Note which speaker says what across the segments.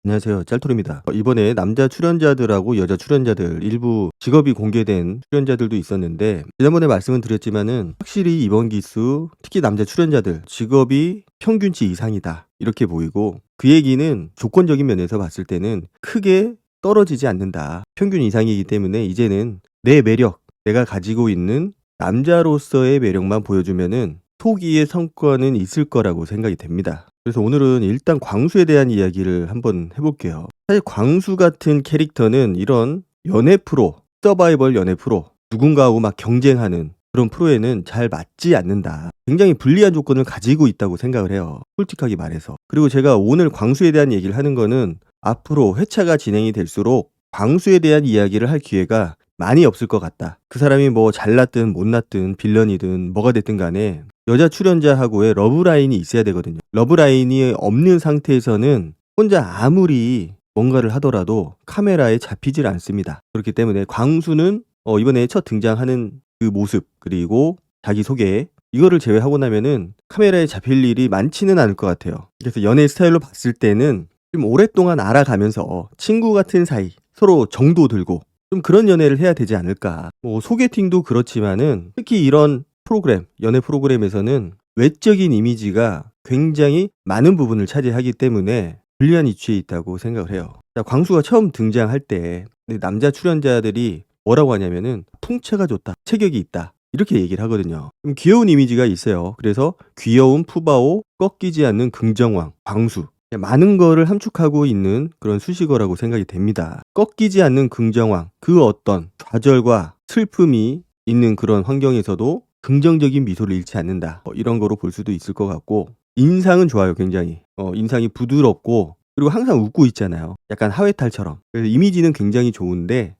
Speaker 1: 안녕하세요. 짤토리입니다. 이번에 남자 출연자들하고 여자 출연자들 일부 직업이 공개된 출연자들도 있었는데, 지난번에 말씀은 드렸지만은 확실히 이번 기수 특히 남자 출연자들 직업이 평균치 이상이다 이렇게 보이고, 그 얘기는 조건적인 면에서 봤을 때는 크게 떨어지지 않는다. 평균 이상이기 때문에 이제는 내 매력, 내가 가지고 있는 남자로서의 매력만 보여주면은 토기의 성과는 있을 거라고 생각이 됩니다. 그래서 오늘은 일단 광수에 대한 이야기를 한번 해볼게요. 사실 광수 같은 캐릭터는 이런 연애 프로, 서바이벌 연애 프로, 누군가하고 막 경쟁하는 그런 프로에는 잘 맞지 않는다. 굉장히 불리한 조건을 가지고 있다고 생각을 해요. 솔직하게 말해서. 그리고 제가 오늘 광수에 대한 얘기를 하는 거는 앞으로 회차가 진행이 될수록 광수에 대한 이야기를 할 기회가 많이 없을 것 같다. 그 사람이 뭐 잘났든 못났든 빌런이든 뭐가 됐든 간에 여자 출연자하고의 러브라인이 있어야 되거든요. 러브라인이 없는 상태에서는 혼자 아무리 뭔가를 하더라도 카메라에 잡히질 않습니다. 그렇기 때문에 광수는 이번에 첫 등장하는 그 모습, 그리고 자기소개, 이거를 제외하고 나면은 카메라에 잡힐 일이 많지는 않을 것 같아요. 그래서 연애 스타일로 봤을 때는 좀 오랫동안 알아가면서 친구 같은 사이, 서로 정도 들고 좀 그런 연애를 해야 되지 않을까. 뭐 소개팅도 그렇지만은 특히 이런 프로그램, 연애 프로그램에서는 외적인 이미지가 굉장히 많은 부분을 차지하기 때문에 불리한 위치에 있다고 생각을 해요. 자, 광수가 처음 등장할 때 남자 출연자들이 뭐라고 하냐면은 풍채가 좋다, 체격이 있다, 이렇게 얘기를 하거든요. 좀 귀여운 이미지가 있어요. 그래서 귀여운 푸바오, 꺾이지 않는 긍정왕, 광수, 많은 거를 함축하고 있는 그런 수식어라고 생각이 됩니다. 꺾이지 않는 긍정왕, 그 어떤 좌절과 슬픔이 있는 그런 환경에서도 긍정적인 미소를 잃지 않는다. 이런 거로 볼 수도 있을 것 같고, 인상은 좋아요. 굉장히 인상이 부드럽고, 그리고 항상 웃고 있잖아요. 약간 하회탈처럼. 그래서 이미지는 굉장히 좋은데,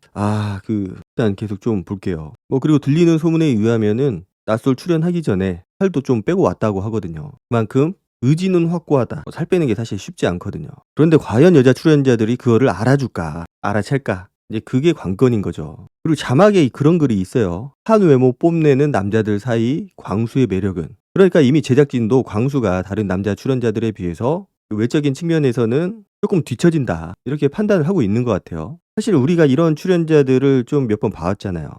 Speaker 1: 일단 계속 좀 볼게요. 그리고 들리는 소문에 의하면은 낯설 출연하기 전에 살도 좀 빼고 왔다고 하거든요. 그만큼 의지는 확고하다. 살 빼는 게 사실 쉽지 않거든요. 그런데 과연 여자 출연자들이 그거를 알아줄까, 알아챌까? 이제 그게 관건인 거죠. 그리고 자막에 그런 글이 있어요. 한 외모 뽐내는 남자들 사이 광수의 매력은. 그러니까 이미 제작진도 광수가 다른 남자 출연자들에 비해서 외적인 측면에서는 조금 뒤처진다, 이렇게 판단을 하고 있는 것 같아요. 사실 우리가 이런 출연자들을 좀 몇 번 봐왔잖아요.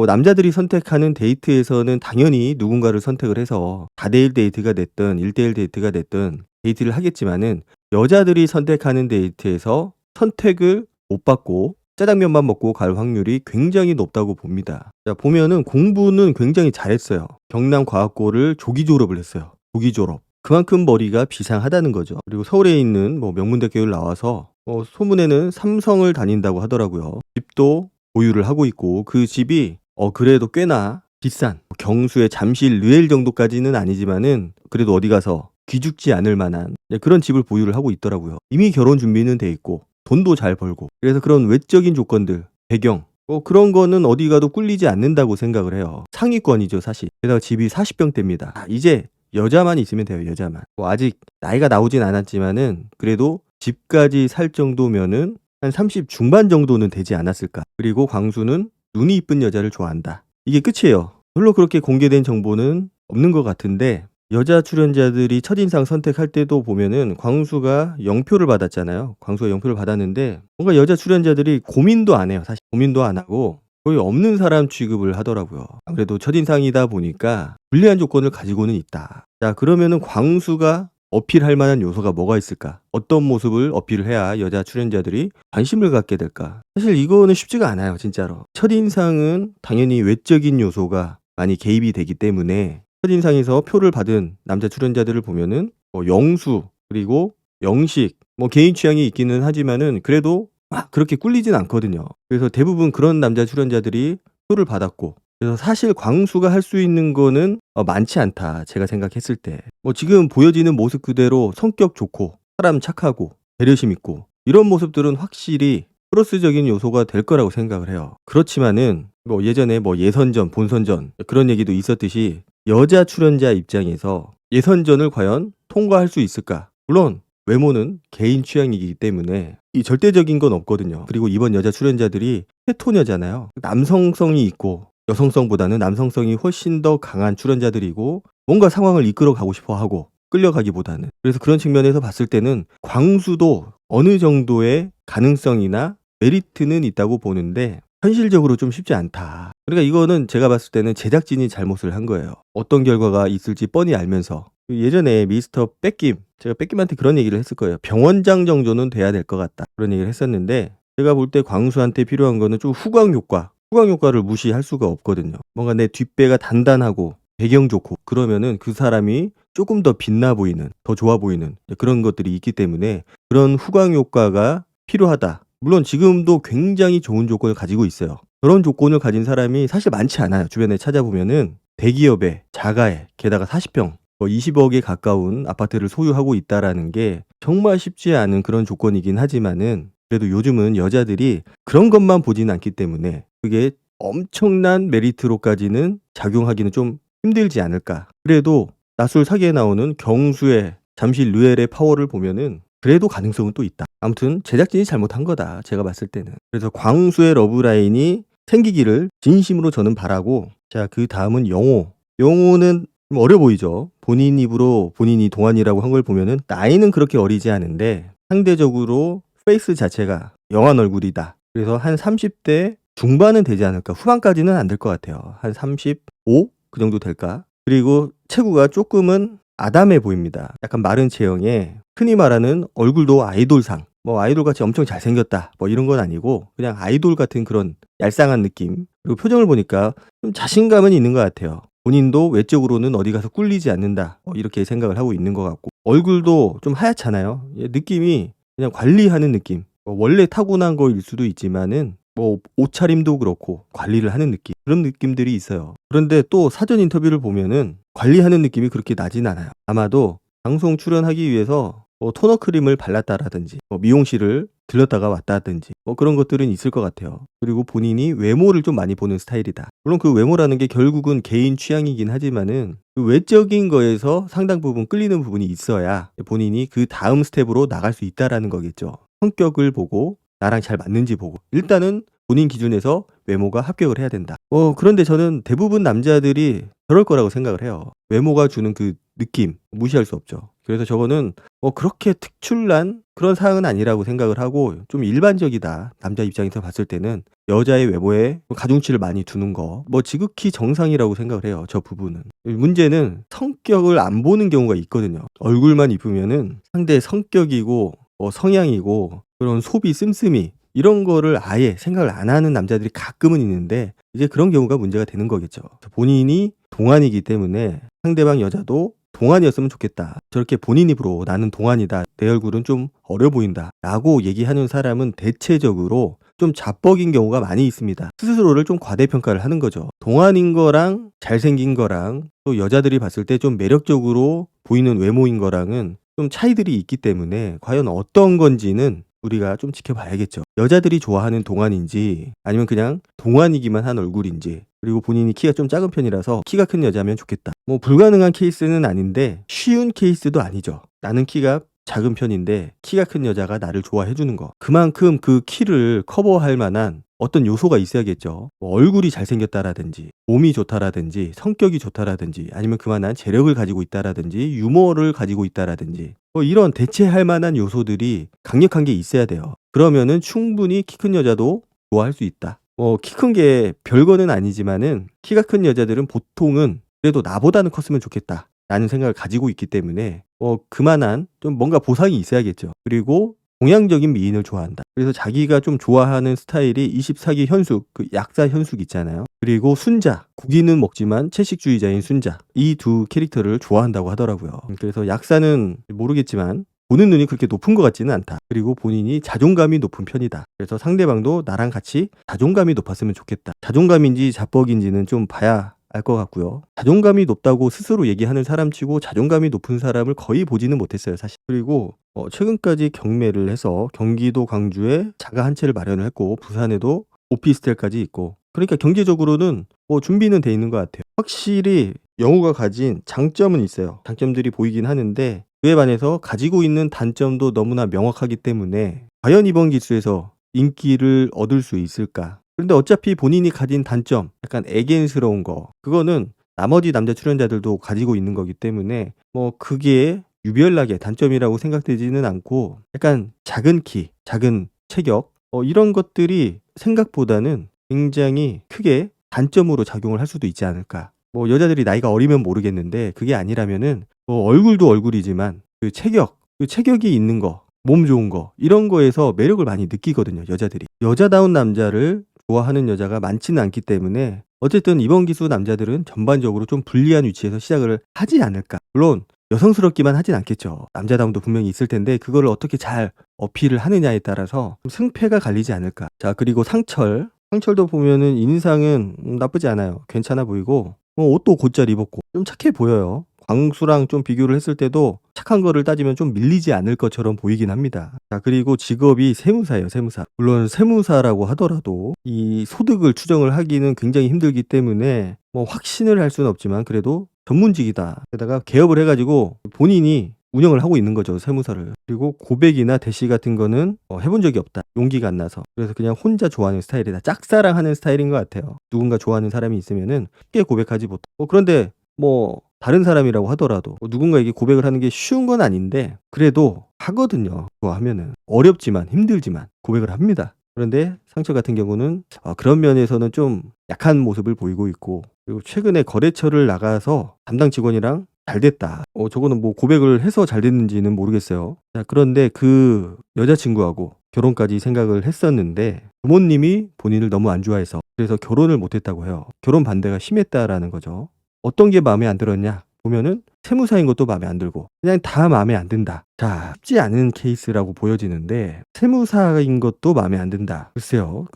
Speaker 1: 남자들이 선택하는 데이트에서는 당연히 누군가를 선택을 해서 4대1 데이트가 됐든 1대1 데이트가 됐든 데이트를 하겠지만은, 여자들이 선택하는 데이트에서 선택을 못 받고 짜장면만 먹고 갈 확률이 굉장히 높다고 봅니다. 자, 보면은 공부는 굉장히 잘했어요. 경남과학고를 조기 졸업을 했어요. 조기 졸업. 그만큼 머리가 비상하다는 거죠. 그리고 서울에 있는 명문대학교를 나와서 소문에는 삼성을 다닌다고 하더라고요. 집도 보유를 하고 있고, 그 집이 그래도 꽤나 비싼, 경수의 잠실 르엘 정도까지는 아니지만은 그래도 어디 가서 기죽지 않을 만한 그런 집을 보유를 하고 있더라고요. 이미 결혼 준비는 돼 있고 돈도 잘 벌고. 그래서 그런 외적인 조건들, 배경, 그런 거는 어디 가도 꿀리지 않는다고 생각을 해요. 상위권이죠, 사실. 게다가 집이 40평대입니다. 이제 여자만 있으면 돼요, 여자만. 아직 나이가 나오진 않았지만은 그래도 집까지 살 정도면은 한 30 중반 정도는 되지 않았을까. 그리고 광수는 눈이 이쁜 여자를 좋아한다. 이게 끝이에요. 별로 그렇게 공개된 정보는 없는 것 같은데, 여자 출연자들이 첫인상 선택할 때도 보면은 광수가 0표를 받았잖아요. 광수가 0표를 받았는데 뭔가 여자 출연자들이 고민도 안 해요. 사실 고민도 안 하고 거의 없는 사람 취급을 하더라고요. 아무래도 첫인상이다 보니까 불리한 조건을 가지고는 있다. 자, 그러면은 광수가 어필할 만한 요소가 뭐가 있을까? 어떤 모습을 어필을 해야 여자 출연자들이 관심을 갖게 될까? 사실 이거는 쉽지가 않아요, 진짜로. 첫인상은 당연히 외적인 요소가 많이 개입이 되기 때문에 첫인상에서 표를 받은 남자 출연자들을 보면은 영수, 그리고 영식, 개인 취향이 있기는 하지만은 그래도 그렇게 꿀리진 않거든요. 그래서 대부분 그런 남자 출연자들이 표를 받았고, 그래서 사실 광수가 할 수 있는 거는 많지 않다, 제가 생각했을 때. 지금 보여지는 모습 그대로 성격 좋고 사람 착하고 배려심 있고 이런 모습들은 확실히 플러스적인 요소가 될 거라고 생각을 해요. 그렇지만은 예전에 예선전, 본선전 그런 얘기도 있었듯이 여자 출연자 입장에서 예선전을 과연 통과할 수 있을까? 물론 외모는 개인 취향이기 때문에 이 절대적인 건 없거든요. 그리고 이번 여자 출연자들이 테토녀잖아요. 남성성이 있고 여성성보다는 남성성이 훨씬 더 강한 출연자들이고, 뭔가 상황을 이끌어 가고 싶어 하고 끌려가기보다는. 그래서 그런 측면에서 봤을 때는 광수도 어느 정도의 가능성이나 메리트는 있다고 보는데 현실적으로 좀 쉽지 않다. 그러니까 이거는 제가 봤을 때는 제작진이 잘못을 한 거예요. 어떤 결과가 있을지 뻔히 알면서. 예전에 미스터 뺏김, 제가 뺏김한테 그런 얘기를 했을 거예요. 병원장 정도는 돼야 될 것 같다. 그런 얘기를 했었는데 제가 볼 때 광수한테 필요한 거는 좀 후광 효과. 후광 효과를 무시할 수가 없거든요. 뭔가 내 뒷배가 단단하고 배경 좋고 그러면은 그 사람이 조금 더 빛나 보이는, 더 좋아 보이는 그런 것들이 있기 때문에 그런 후광 효과가 필요하다. 물론 지금도 굉장히 좋은 조건을 가지고 있어요. 그런 조건을 가진 사람이 사실 많지 않아요. 주변에 찾아보면은 대기업에, 자가에, 게다가 40평, 20억에 가까운 아파트를 소유하고 있다라는 게 정말 쉽지 않은 그런 조건이긴 하지만은 그래도 요즘은 여자들이 그런 것만 보지는 않기 때문에 그게 엄청난 메리트로까지는 작용하기는 좀 힘들지 않을까. 그래도 낮술 사기에 나오는 경수의 잠시 르엘의 파워를 보면은 그래도 가능성은 또 있다. 아무튼 제작진이 잘못한 거다. 제가 봤을 때는. 그래서 광수의 러브라인이 생기기를 진심으로 저는 바라고, 자, 그 다음은 영호. 영호는 좀 어려 보이죠. 본인 입으로 본인이 동안이라고 한 걸 보면은 나이는 그렇게 어리지 않은데 상대적으로 페이스 자체가 영한 얼굴이다. 그래서 한 30대 중반은 되지 않을까. 후반까지는 안 될 것 같아요. 한 35? 그 정도 될까? 그리고 체구가 조금은 아담해 보입니다. 약간 마른 체형에 흔히 말하는 얼굴도 아이돌상. 뭐 아이돌같이 엄청 잘생겼다. 뭐 이런 건 아니고 그냥 아이돌 같은 그런 얄쌍한 느낌. 그리고 표정을 보니까 좀 자신감은 있는 것 같아요. 본인도 외적으로는 어디 가서 꿀리지 않는다. 이렇게 생각을 하고 있는 것 같고. 얼굴도 좀 하얗잖아요. 느낌이 그냥 관리하는 느낌. 원래 타고난 거일 수도 있지만은 뭐 옷차림도 그렇고 관리를 하는 느낌. 그런 느낌들이 있어요. 그런데 또 사전 인터뷰를 보면은 관리하는 느낌이 그렇게 나진 않아요. 아마도 방송 출연하기 위해서 토너 크림을 발랐다라든지 미용실을 들렀다가 왔다든지 그런 것들은 있을 것 같아요. 그리고 본인이 외모를 좀 많이 보는 스타일이다. 물론 그 외모라는 게 결국은 개인 취향이긴 하지만은 그 외적인 거에서 상당 부분 끌리는 부분이 있어야 본인이 그 다음 스텝으로 나갈 수 있다라는 거겠죠. 성격을 보고 나랑 잘 맞는지 보고 일단은 본인 기준에서 외모가 합격을 해야 된다. 그런데 저는 대부분 남자들이 저럴 거라고 생각을 해요. 외모가 주는 그 느낌 무시할 수 없죠. 그래서 저거는 그렇게 특출난 그런 사항은 아니라고 생각을 하고 좀 일반적이다. 남자 입장에서 봤을 때는 여자의 외모에 가중치를 많이 두는 거 지극히 정상이라고 생각을 해요. 저 부분은. 문제는 성격을 안 보는 경우가 있거든요. 얼굴만 이쁘면은 상대의 성격이고 성향이고 그런 소비 씀씀이 이런 거를 아예 생각을 안 하는 남자들이 가끔은 있는데 이제 그런 경우가 문제가 되는 거겠죠. 본인이 동안이기 때문에 상대방 여자도 동안이었으면 좋겠다. 저렇게 본인 입으로 나는 동안이다. 내 얼굴은 좀 어려 보인다. 라고 얘기하는 사람은 대체적으로 좀 자뻑인 경우가 많이 있습니다. 스스로를 좀 과대평가를 하는 거죠. 동안인 거랑 잘생긴 거랑 또 여자들이 봤을 때 좀 매력적으로 보이는 외모인 거랑은 좀 차이들이 있기 때문에 과연 어떤 건지는 우리가 좀 지켜봐야겠죠. 여자들이 좋아하는 동안인지 아니면 그냥 동안이기만 한 얼굴인지 그리고 본인이 키가 좀 작은 편이라서 키가 큰 여자면 좋겠다. 불가능한 케이스는 아닌데 쉬운 케이스도 아니죠. 나는 키가 작은 편인데 키가 큰 여자가 나를 좋아해 주는 거. 그만큼 그 키를 커버할 만한 어떤 요소가 있어야겠죠. 얼굴이 잘생겼다라든지 몸이 좋다라든지 성격이 좋다라든지 아니면 그만한 재력을 가지고 있다라든지 유머를 가지고 있다라든지 이런 대체할 만한 요소들이 강력한 게 있어야 돼요. 그러면은 충분히 키 큰 여자도 좋아할 수 있다. 키 큰 게 별거는 아니지만은 키가 큰 여자들은 보통은 그래도 나보다는 컸으면 좋겠다 라는 생각을 가지고 있기 때문에 그만한 좀 뭔가 보상이 있어야겠죠. 그리고 동양적인 미인을 좋아한다. 그래서 자기가 좀 좋아하는 스타일이 24기 현숙, 그 약사 현숙 있잖아요. 그리고 순자, 고기는 먹지만 채식주의자인 순자. 이 두 캐릭터를 좋아한다고 하더라고요. 그래서 약사는 모르겠지만 보는 눈이 그렇게 높은 것 같지는 않다. 그리고 본인이 자존감이 높은 편이다. 그래서 상대방도 나랑 같이 자존감이 높았으면 좋겠다. 자존감인지 자뻑인지는 좀 봐야 알 것 같고요. 자존감이 높다고 스스로 얘기하는 사람치고 자존감이 높은 사람을 거의 보지는 못했어요, 사실. 그리고 최근까지 경매를 해서 경기도 광주에 자가 한 채를 마련을 했고 부산에도 오피스텔까지 있고 그러니까 경제적으로는 준비는 돼 있는 것 같아요. 확실히 영우가 가진 장점은 있어요. 장점들이 보이긴 하는데 그에 반해서 가지고 있는 단점도 너무나 명확하기 때문에 과연 이번 기수에서 인기를 얻을 수 있을까? 그런데 어차피 본인이 가진 단점, 약간 애견스러운 거, 그거는 나머지 남자 출연자들도 가지고 있는 거기 때문에 뭐 그게 유별나게 단점이라고 생각되지는 않고 약간 작은 키, 작은 체격 이런 것들이 생각보다는 굉장히 크게 단점으로 작용을 할 수도 있지 않을까. 뭐 여자들이 나이가 어리면 모르겠는데 그게 아니라면은 뭐 얼굴도 얼굴이지만 그 체격이 있는 거, 몸 좋은 거 이런 거에서 매력을 많이 느끼거든요, 여자들이. 여자다운 남자를 좋아하는 여자가 많지는 않기 때문에 어쨌든 이번 기수 남자들은 전반적으로 좀 불리한 위치에서 시작을 하지 않을까. 물론 여성스럽기만 하진 않겠죠. 남자다움도 분명히 있을 텐데 그거를 어떻게 잘 어필을 하느냐에 따라서 좀 승패가 갈리지 않을까. 자, 그리고 상철도 보면은 인상은 나쁘지 않아요. 괜찮아 보이고 뭐 옷도 곧잘 입었고 좀 착해 보여요. 광수랑 좀 비교를 했을 때도 착한 거를 따지면 좀 밀리지 않을 것처럼 보이긴 합니다. 자, 그리고 직업이 세무사예요, 세무사. 물론 세무사라고 하더라도 이 소득을 추정을 하기는 굉장히 힘들기 때문에 뭐 확신을 할 수는 없지만 그래도 전문직이다. 게다가 개업을 해가지고 본인이 운영을 하고 있는 거죠, 세무사를. 그리고 고백이나 대시 같은 거는 해본 적이 없다. 용기가 안 나서. 그래서 그냥 혼자 좋아하는 스타일이다. 짝사랑하는 스타일인 것 같아요. 누군가 좋아하는 사람이 있으면은 쉽게 고백하지 못. 그런데 뭐 다른 사람이라고 하더라도 누군가에게 고백을 하는 게 쉬운 건 아닌데 그래도 하거든요. 좋아하면은 어렵지만 힘들지만 고백을 합니다. 그런데 상철 같은 경우는 그런 면에서는 좀 약한 모습을 보이고 있고, 그리고 최근에 거래처를 나가서 담당 직원이랑 잘 됐다. 저거는 뭐 고백을 해서 잘 됐는지는 모르겠어요. 자, 그런데 그 여자친구하고 결혼까지 생각을 했었는데 부모님이 본인을 너무 안 좋아해서 그래서 결혼을 못했다고 해요. 결혼 반대가 심했다라는 거죠. 어떤 게 마음에 안 들었냐 보면은 세무사인 것도 마음에 안 들고 그냥 다 마음에 안 든다. 자, 쉽지 않은 케이스라고 보여지는데 세무사인 것도 마음에 안 든다. 글쎄요,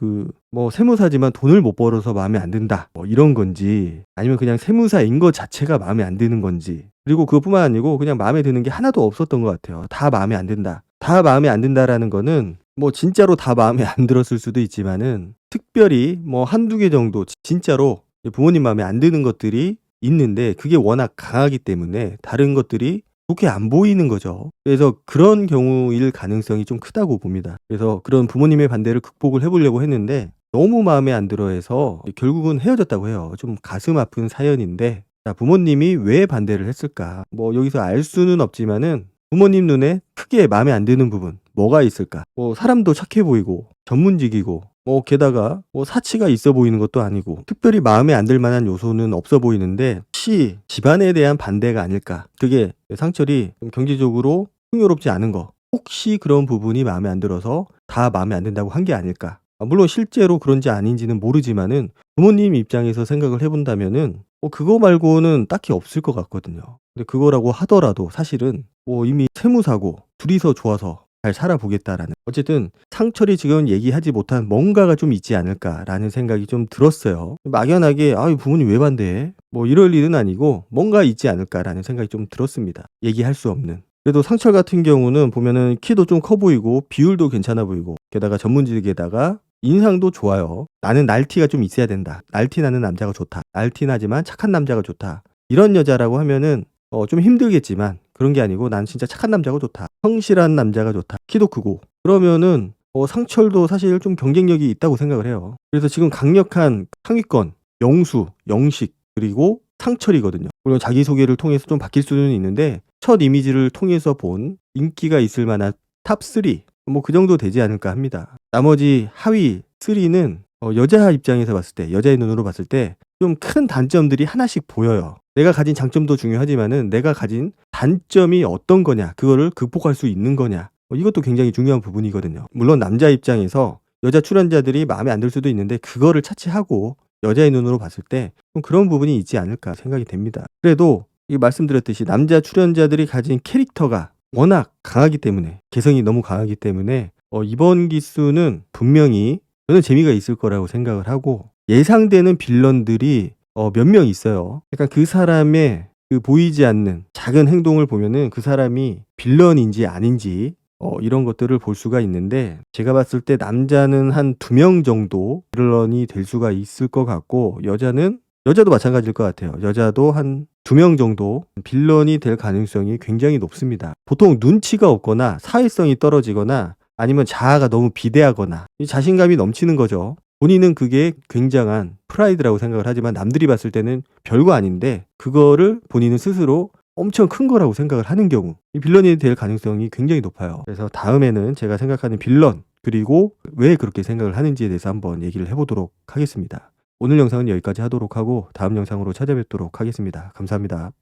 Speaker 1: 뭐 세무사지만 돈을 못 벌어서 마음에 안 든다, 뭐 이런 건지 아니면 그냥 세무사인 것 자체가 마음에 안 드는 건지. 그리고 그것뿐만 아니고 그냥 마음에 드는 게 하나도 없었던 것 같아요. 다 마음에 안 든다. 다 마음에 안 든다라는 거는 뭐 진짜로 다 마음에 안 들었을 수도 있지만은 특별히 뭐 한두 개 정도 진짜로 부모님 마음에 안 드는 것들이 있는데 그게 워낙 강하기 때문에 다른 것들이 좋게 안 보이는 거죠. 그래서 그런 경우일 가능성이 좀 크다고 봅니다. 그래서 그런 부모님의 반대를 극복을 해보려고 했는데 너무 마음에 안 들어 해서 결국은 헤어졌다고 해요. 좀 가슴 아픈 사연인데, 자, 부모님이 왜 반대를 했을까? 뭐 여기서 알 수는 없지만은 부모님 눈에 크게 마음에 안 드는 부분 뭐가 있을까? 뭐 사람도 착해 보이고 전문직이고 뭐 게다가 뭐 사치가 있어 보이는 것도 아니고 특별히 마음에 안 들 만한 요소는 없어 보이는데 혹시 집안에 대한 반대가 아닐까? 그게 상철이 좀 경제적으로 풍요롭지 않은 거, 혹시 그런 부분이 마음에 안 들어서 다 마음에 안 든다고 한 게 아닐까? 물론 실제로 그런지 아닌지는 모르지만은 부모님 입장에서 생각을 해본다면은 그거 말고는 딱히 없을 것 같거든요. 근데 그거라고 하더라도 사실은 뭐 이미 세무사고 둘이서 좋아서 잘 살아보겠다라는, 어쨌든 상철이 지금 얘기하지 못한 뭔가가 좀 있지 않을까라는 생각이 좀 들었어요. 막연하게 부모님 왜 반대해? 뭐 이럴 일은 아니고 뭔가 있지 않을까라는 생각이 좀 들었습니다. 얘기할 수 없는. 그래도 상철 같은 경우는 보면은 키도 좀 커 보이고 비율도 괜찮아 보이고 게다가 전문직에다가 인상도 좋아요. 나는 날티가 좀 있어야 된다. 날티 나는 남자가 좋다. 날티 나지만 착한 남자가 좋다. 이런 여자라고 하면은 좀 힘들겠지만 그런 게 아니고 난 진짜 착한 남자가 좋다. 성실한 남자가 좋다. 키도 크고. 그러면은 상철도 사실 좀 경쟁력이 있다고 생각을 해요. 그래서 지금 강력한 상위권, 영수, 영식, 그리고 상철이거든요. 물론 자기소개를 통해서 좀 바뀔 수는 있는데 첫 이미지를 통해서 본 인기가 있을 만한 탑3 뭐 그 정도 되지 않을까 합니다. 나머지 하위 3는 여자 입장에서 봤을 때, 여자의 눈으로 봤을 때 좀 큰 단점들이 하나씩 보여요. 내가 가진 장점도 중요하지만은 내가 가진 단점이 어떤 거냐, 그거를 극복할 수 있는 거냐, 이것도 굉장히 중요한 부분이거든요. 물론 남자 입장에서 여자 출연자들이 마음에 안 들 수도 있는데 그거를 차치하고 여자의 눈으로 봤을 때 좀 그런 부분이 있지 않을까 생각이 됩니다. 그래도 말씀드렸듯이 남자 출연자들이 가진 캐릭터가 워낙 강하기 때문에, 개성이 너무 강하기 때문에 이번 기수는 분명히 저는 재미가 있을 거라고 생각을 하고, 예상되는 빌런들이 몇 명 있어요. 약간 그 사람의 그 보이지 않는 작은 행동을 보면은 그 사람이 빌런인지 아닌지 이런 것들을 볼 수가 있는데, 제가 봤을 때 남자는 한 2명 정도 빌런이 될 수가 있을 것 같고, 여자도 마찬가지일 것 같아요. 여자도 한 2명 정도 빌런이 될 가능성이 굉장히 높습니다. 보통 눈치가 없거나 사회성이 떨어지거나 아니면 자아가 너무 비대하거나 자신감이 넘치는 거죠. 본인은 그게 굉장한 프라이드라고 생각을 하지만 남들이 봤을 때는 별거 아닌데 그거를 본인은 스스로 엄청 큰 거라고 생각을 하는 경우 이 빌런이 될 가능성이 굉장히 높아요. 그래서 다음에는 제가 생각하는 빌런 그리고 왜 그렇게 생각을 하는지에 대해서 한번 얘기를 해보도록 하겠습니다. 오늘 영상은 여기까지 하도록 하고 다음 영상으로 찾아뵙도록 하겠습니다. 감사합니다.